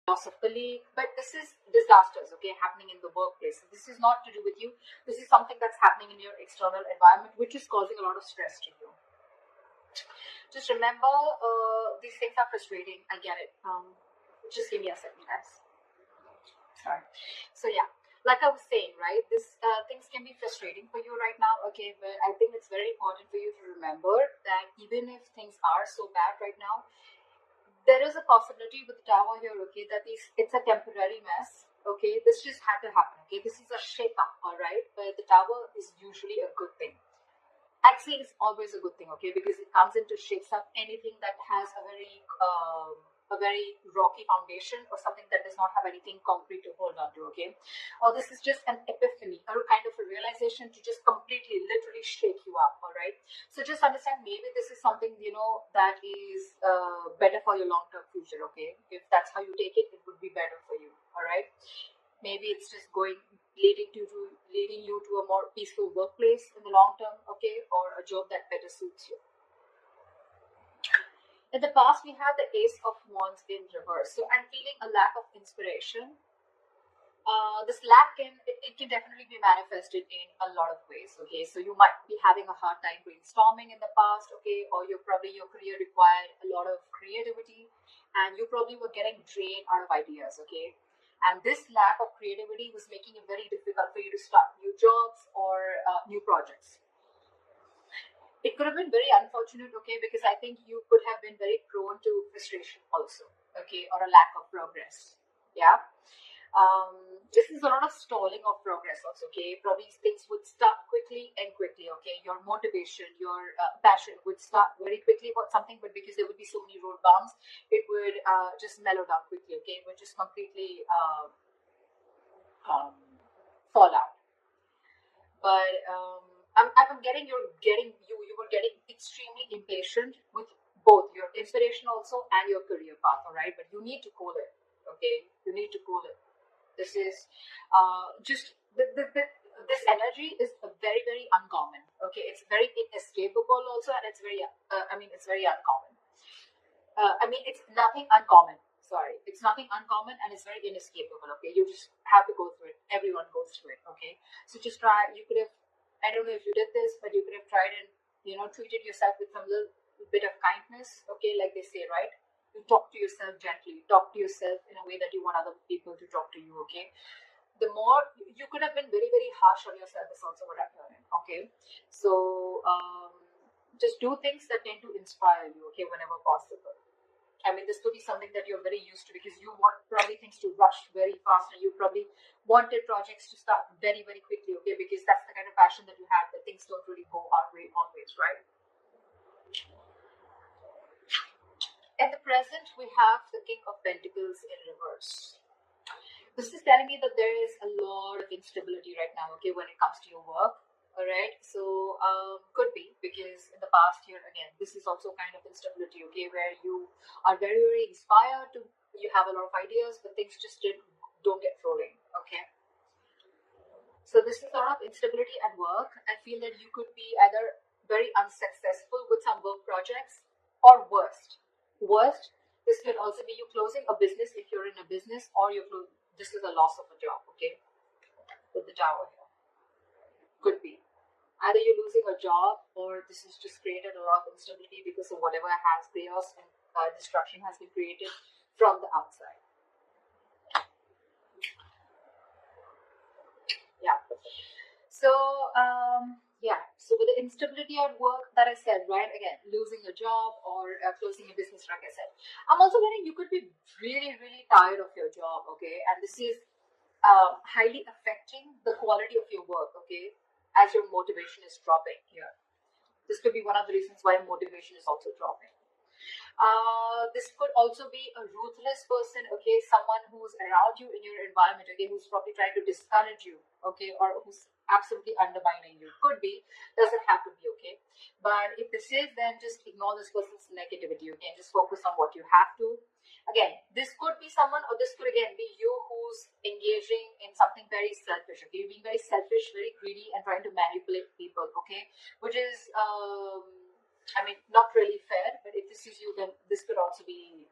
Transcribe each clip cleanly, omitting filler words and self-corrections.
loss of colleague, but this is disasters, okay, happening in the workplace. So this is not to do with you. This is something that's happening in your external environment, which is causing a lot of stress to you. Just remember, these things are frustrating. I get it. Just give me a second, guys. Sorry. So yeah, like I was saying, right, this things can be frustrating for you right now, okay, but I think it's very important for you to remember that even if things are so bad right now, there is a possibility with the tower here, okay, that it's a temporary mess, okay. This just had to happen, okay. This is a shake up, all right, but the tower is usually a good thing. Actually, it's always a good thing, okay, because it comes into shakes up anything that has a very rocky foundation or something that does not have anything concrete to hold on to, okay. Or this is just an epiphany, or kind of a realization to just completely, literally shake you up, all right. So just understand, maybe this is something, that is better for your long-term future, okay. If that's how you take it, it would be better for you, all right. Maybe it's just leading you to a more peaceful workplace in the long term, okay, or a job that better suits you. In the past, we have the Ace of Wands in reverse, so I'm feeling a lack of inspiration. This lack it can definitely be manifested in a lot of ways, okay. So you might be having a hard time brainstorming in the past, okay, or your career required a lot of creativity, and you probably were getting drained out of ideas, okay. And this lack of creativity was making it very difficult for you to start new jobs or new projects. It could have been very unfortunate, okay, because I think you could have been very prone to frustration also, okay, or a lack of progress. Yeah. This is a lot of stalling of progress also, okay. Probably things would start quickly and quickly, okay. Your motivation, your passion would start very quickly about something, but because there would be so many road bumps, it would just mellow down quickly, okay. It would just completely um, fall out. But I'm getting you were getting extremely impatient with both your inspiration also and your career path, all right. But you need to cool it, okay. You need to cool it. This is just this energy is very, very uncommon, okay. It's very inescapable also, and it's very it's very uncommon. It's nothing uncommon. Sorry, it's nothing uncommon, and it's very inescapable. Okay, you just have to go through it. Everyone goes through it. Okay, so just try. You could have. I don't know if you did this, but you could have tried and treated yourself with some little bit of kindness. Okay, like they say, right? You talk to yourself gently. Talk to yourself in a way that you want other people to talk to you. Okay, the more you could have been very, very harsh on yourself is also what I'm hearing. Okay, so just do things that tend to inspire you. Okay, whenever possible. This could be something that you're very used to because you want probably things to rush very fast, and you probably wanted projects to start very, very quickly, okay? Because that's the kind of passion that you have, that things don't really go our way always, right? At the present, we have the King of Pentacles in reverse. This is telling me that there is a lot of instability right now, okay, when it comes to your work. All right, so could be because in the past year, again, this is also kind of instability, okay, where you are very, very inspired to, you have a lot of ideas, but things just don't get rolling, okay. So this is a lot of instability at work. I feel that you could be either very unsuccessful with some work projects, or worst, this could also be you closing a business if you're in a business, or this is a loss of a job, okay, with the tower here. Could be. Either you're losing a job, or this has just created a lot of instability because of whatever has chaos and destruction has been created from the outside. Yeah. So, so with the instability at work that I said, right, again, losing a job or closing a business, like I said, I'm also getting you could be really, really tired of your job, okay, and this is highly affecting the quality of your work, okay, as your motivation is dropping here. This could be one of the reasons why motivation is also dropping. This could also be a ruthless person, okay, someone who's around you in your environment, okay, who's probably trying to discourage you, okay, or who's absolutely undermining you. Could be, doesn't have to be, okay. But if this is, then just ignore this person's negativity, okay, and just focus on what you have to. Again, this could be someone, or this could again be you who's engaging in something very selfish, okay, you're being very selfish, very greedy, and trying to manipulate people, okay, which is not really fair. But if this is you, then this could also be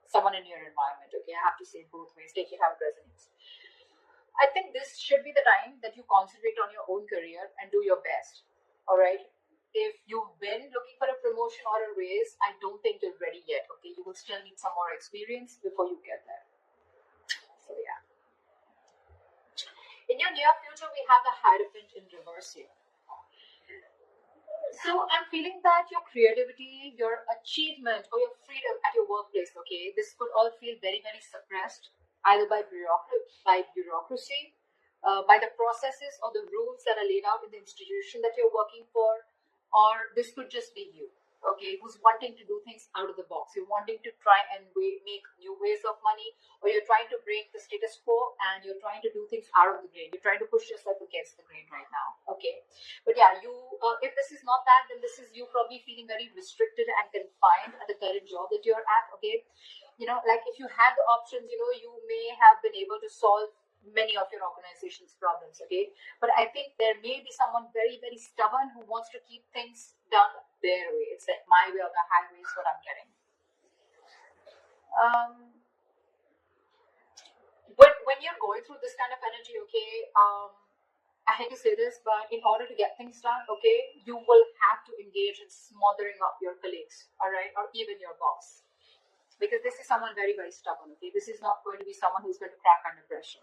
someone in your environment. Okay, I have to say it both ways. Take it how it resonates. I think this should be the time that you concentrate on your own career and do your best. All right. If you've been looking for a promotion or a raise, I don't think you're ready yet. Okay, you will still need some more experience before you get there. So yeah. In your near future, we have the Hierophant in reverse here. So I'm feeling that your creativity, your achievement, or your freedom at your workplace, okay, this could all feel very, very suppressed, either by bureaucracy, by the processes or the rules that are laid out in the institution that you're working for, or this could just be you, okay, who's wanting to do things out of the box. You're wanting to try and make new ways of money, or you're trying to break the status quo and you're trying to do things out of the grain. You're trying to push yourself against the grain right now, okay? But yeah, if this is not that, then this is you probably feeling very restricted and confined at the current job that you're at, okay? Like if you had the options, you may have been able to solve many of your organization's problems, okay? But I think there may be someone very, very stubborn who wants to keep things done their way. It's like my way or the highway is what I'm getting. When you're going through this kind of energy, okay, I hate to say this, but in order to get things done, okay, you will have to engage in smothering up your colleagues, all right, or even your boss. Because this is someone very, very stubborn, okay? This is not going to be someone who's going to crack under pressure.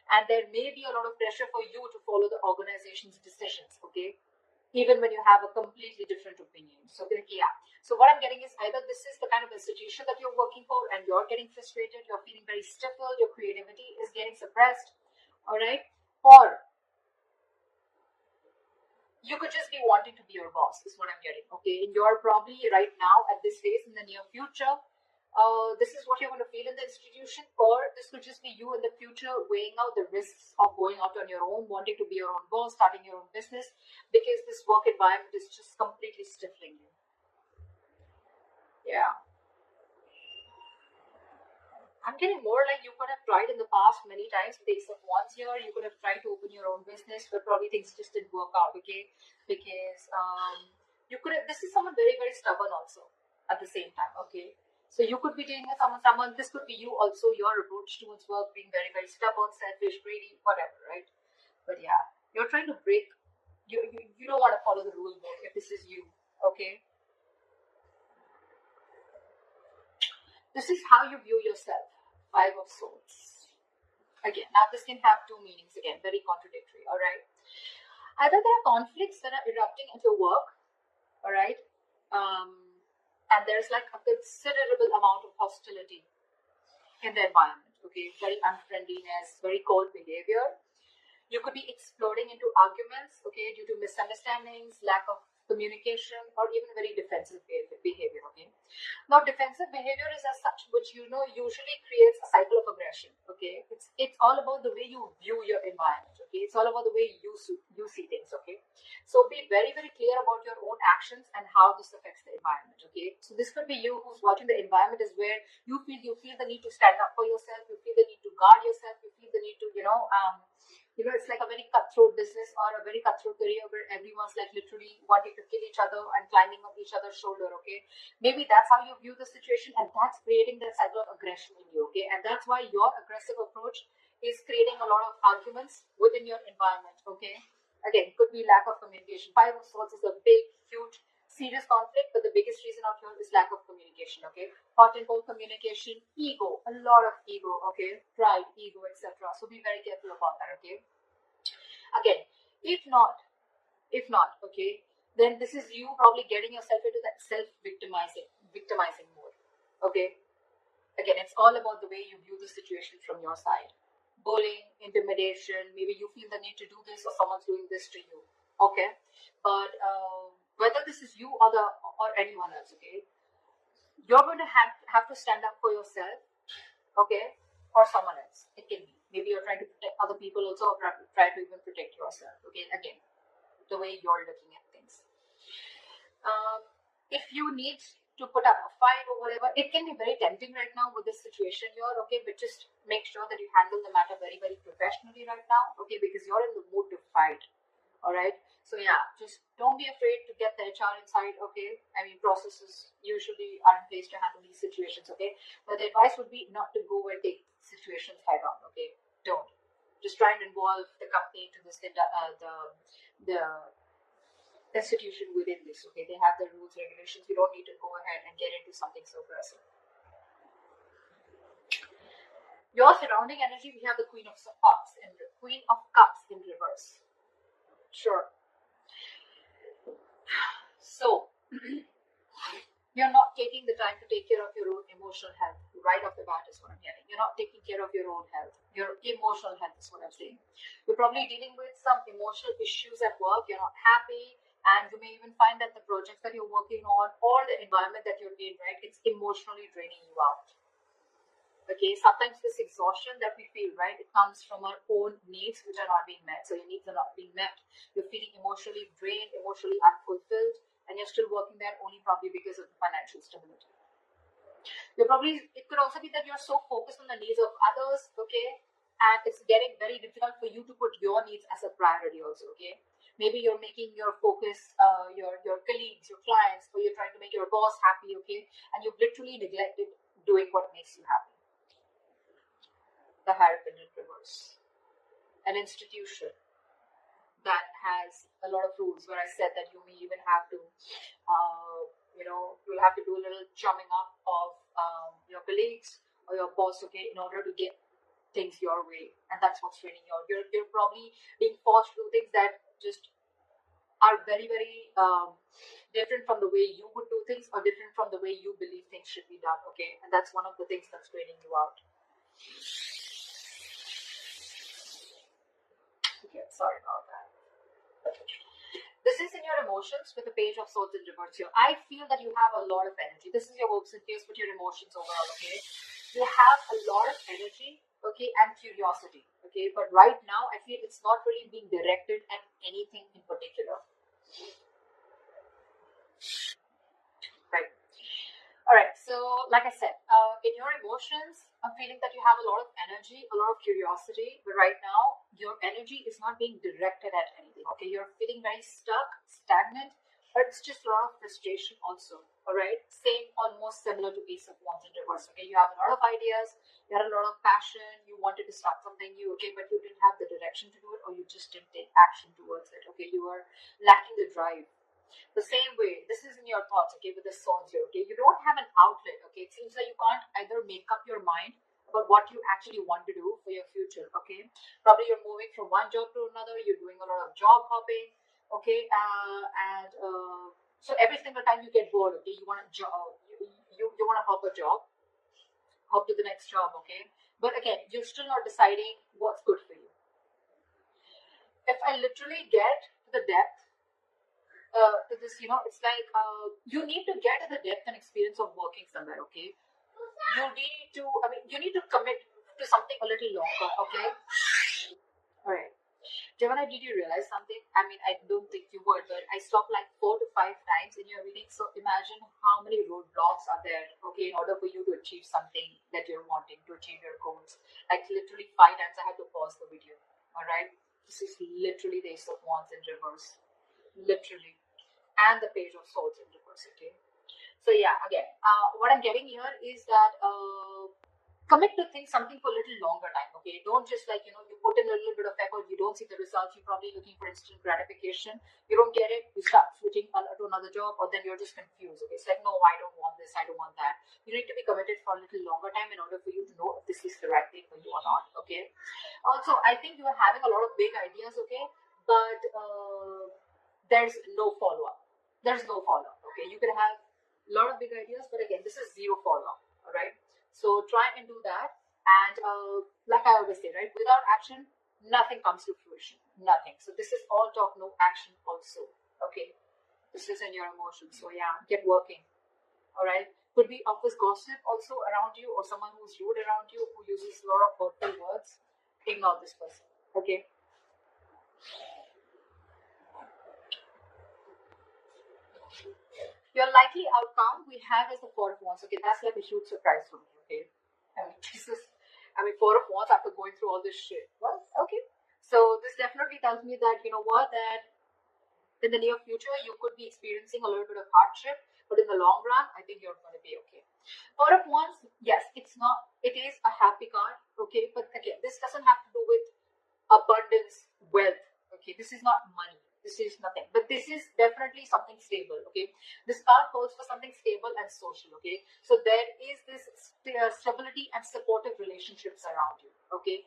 And there may be a lot of pressure for you to follow the organization's decisions, okay? Even when you have a completely different opinion. So, yeah. So what I'm getting is either this is the kind of institution that you're working for and you're getting frustrated, you're feeling very stifled, your creativity is getting suppressed, all right? Or you could just be wanting to be your boss, is what I'm getting, okay? And you're probably right now at this phase in the near future, this is what you're going to feel in the institution, or this could just be you in the future weighing out the risks of going out on your own, wanting to be your own boss, starting your own business, because this work environment is just completely stifling you. Yeah. I'm getting more like you could have tried in the past many times, except once here, you could have tried to open your own business, but probably things just didn't work out, okay? Because you could have, this is someone very, very stubborn also at the same time, okay? So you could be dealing with someone, this could be you also, your approach towards work being very, very stubborn, selfish, greedy, whatever, right? But yeah, you're trying to break, you don't want to follow the rule book if this is you, okay? This is how you view yourself, 5 of Swords. Again, now this can have two meanings, again, very contradictory, all right? Either there are conflicts that are erupting at your work, all right? And there's like a considerable amount of hostility in the environment, okay? Very unfriendliness, very cold behavior. You could be exploding into arguments, okay, due to misunderstandings, lack of communication, or even very defensive behavior, okay? Now, defensive behavior is as such, which usually creates a cycle of aggression, okay? It's all about the way you view your environment, okay? It's all about the way you see things, okay? So be very, very clear about your own actions and how this affects the environment, okay? So this could be you who's watching the environment is where you feel the need to stand up for yourself, you feel the need to guard yourself, you feel the need to, it's like a very cutthroat business or a very cutthroat career where everyone's like literally wanting to kill each other and climbing on each other's shoulder, okay? Maybe that's how you view the situation, and that's creating that cycle of aggression in you, okay? And that's why your aggressive approach is creating a lot of arguments within your environment, okay? Again, could be lack of communication. 5 of Swords is a big, huge, serious conflict, but the biggest reason out here is lack of communication, okay? Hot and cold communication, ego, a lot of ego, okay? Pride, ego, etc. So be very careful about that, okay? Again, if not, okay, then this is you probably getting yourself into that victimizing mode, okay? Again, it's all about the way you view the situation from your side. Bullying, intimidation, maybe you feel the need to do this or someone's doing this to you, okay? But whether this is you or anyone else, okay, you're going to have to stand up for yourself, okay, or someone else. It can be. Maybe you're trying to protect other people also, or try to even protect yourself, okay? Again, the way you're looking at things. If you need to put up a fight or whatever, it can be very tempting right now with this situation here, okay? But just make sure that you handle the matter very, very professionally right now, okay? Because you're in the mood to fight, all right? So yeah, just don't be afraid to get the HR inside, okay? I mean, processes usually are in place to handle these situations, okay? But the advice would be not to go and take situations head on, okay? Don't. Just try and involve the company into this, the institution within this, okay? They have their rules, regulations. You don't need to go ahead and get into something so aggressive. Your surrounding energy, we have the Queen of Cups in reverse. Sure. So you're not taking the time to take care of your own emotional health right off the bat is what I'm hearing. You're not taking care of your own health. Your emotional health is what I'm saying. You're probably dealing with some emotional issues at work. You're not happy, and you may even find that the projects that you're working on or the environment that you're in, right, it's emotionally draining you out. Okay, sometimes this exhaustion that we feel, right, it comes from our own needs which are not being met. So your needs are not being met. You're feeling emotionally drained, emotionally unfulfilled, and you're still working there only probably because of the financial stability. It could also be that you're so focused on the needs of others, okay, and it's getting very difficult for you to put your needs as a priority also, okay. Maybe you're making your focus, your colleagues, your clients, or you're trying to make your boss happy, okay, and you've literally neglected doing what makes you happy. The Hierophant in reverse. An institution that has a lot of rules where I said that you may even have to, you'll have to do a little chumming up of your colleagues or your boss, okay, in order to get things your way. And that's what's training you out. You're probably being forced to do things that just are very, very different from the way you would do things or different from the way you believe things should be done, okay? And that's one of the things that's training you out. Okay, sorry about that. This is in your emotions with the Page of Swords in reverse here. I feel that you have a lot of energy. This is your hopes and fears, but your emotions overall, okay? You have a lot of energy, okay, and curiosity, okay? But right now, I feel it's not really being directed at anything in particular. Right. All right, so like I said, in your emotions, I'm feeling that you have a lot of energy, a lot of curiosity, but right now, your energy is not being directed at anything, okay? You're feeling very stuck, stagnant, but it's just a lot of frustration also, all right? Same, almost similar to Ace of Wands in reverse, okay? You have a lot of ideas, you had a lot of passion, you wanted to start something new, okay, but you didn't have the direction to do it, or you just didn't take action towards it, okay? You were lacking the drive. The same way, this is in your thoughts, okay, with the swords here, okay? You don't have an outlet, okay? It seems like you can't either make up your mind about what you actually want to do for your future, okay? Probably you're moving from one job to another, you're doing a lot of job hopping, okay? So every single time you get bored, okay, you want to you want to hop a job, hop to the next job, okay? But again, you're still not deciding what's good for you. If I literally get to the depth to this, it's like you need to get to the depth and experience of working somewhere, okay? You need to commit to something a little longer, okay? All right. Gemini, did you realize something? I mean, I don't think you would, but I stopped like 4 to 5 times in your reading. So imagine how many roadblocks are there, okay, in order for you to achieve something that you're wanting to achieve your goals. Like literally 5 times I had to pause the video. All right. This is literally the Ace of Wands in reverse. Literally. And the Page of Swords in reverse, okay? So yeah, again, what I'm getting here is that commit to things something for a little longer time, okay? Don't just like, you put in a little bit of effort, you don't see the results, you're probably looking for instant gratification, you don't get it, you start switching to another job, or then you're just confused, okay? It's like, no, I don't want this, I don't want that. You need to be committed for a little longer time in order for you to know if this is the right thing for you or not, okay? Also, I think you are having a lot of big ideas, okay? But there's no follow-up. There's no follow-up, okay? You can have a lot of big ideas, but again, this is zero follow-up, all right? So try and do that. And like I always say, right, without action, nothing comes to fruition. Nothing. So this is all talk, no action also. Okay. This is in your emotions. So yeah, get working. All right. Could be office gossip also around you, or someone who's rude around you, who uses a lot of hurtful words. Ignore this person. Okay. Your likely outcome we have is the Four of Wands. Okay, that's like a huge surprise for me. Okay, Four of Wands after going through all this shit. Well, okay. So this definitely tells me that, you know what, that In the near future, you could be experiencing a little bit of hardship, but in the long run, I think you're going to be okay. Four of Wands, yes, it is a happy card, okay, but again, this doesn't have to do with abundance, wealth, okay, this is not money, this is nothing, but this is definitely something stable, okay. This card calls for something stable and social, okay, so there is this stability and supportive relationships around you, okay.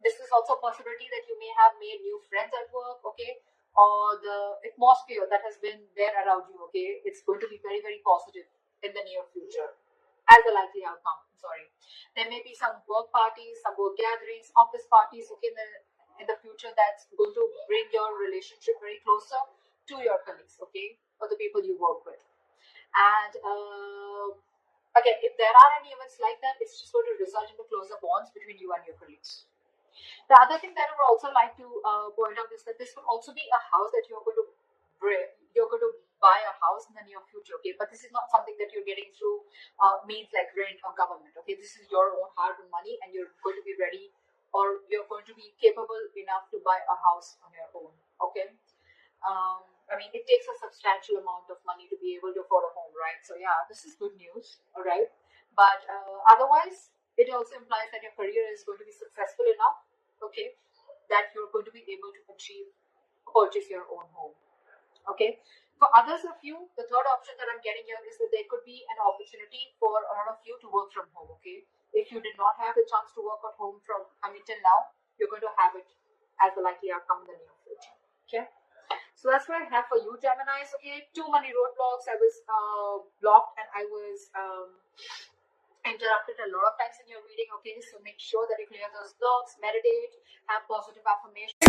This is also a possibility that you may have made new friends at work, okay, or the atmosphere that has been there around you, okay, it's going to be very, very positive in the near future as a likely outcome. Sorry, there may be some work parties, some work gatherings, office parties, okay, in the future that's going to bring your relationship very closer to your colleagues, okay, or the people you work with. And again, if there are any events like that, it's just going to result into closer bonds between you and your colleagues. The other thing that I would also like to point out is that this will also be a house that you're going to buy a house in the near future, okay? But this is not something that you're getting through means like rent or government, okay? This is your own hard-earned money, and you're going to be ready, or you're going to be capable enough to buy a house on your own, okay? I mean, it takes a substantial amount of money to be able to afford a home, right? So yeah, this is good news, all right? But otherwise, it also implies that your career is going to be successful enough, okay, that you're going to be able to purchase your own home, okay. For others of you, the third option that I'm getting here is that there could be an opportunity for a lot of you to work from home, okay. If you did not have the chance to work at home from till now, you're going to have it as the likely outcome in the near future, okay. So that's what I have for you, Geminis, okay. Too many roadblocks. I was blocked, and I was interrupted a lot of times in your reading, okay. So make sure that you clear those blocks, meditate, have positive affirmations.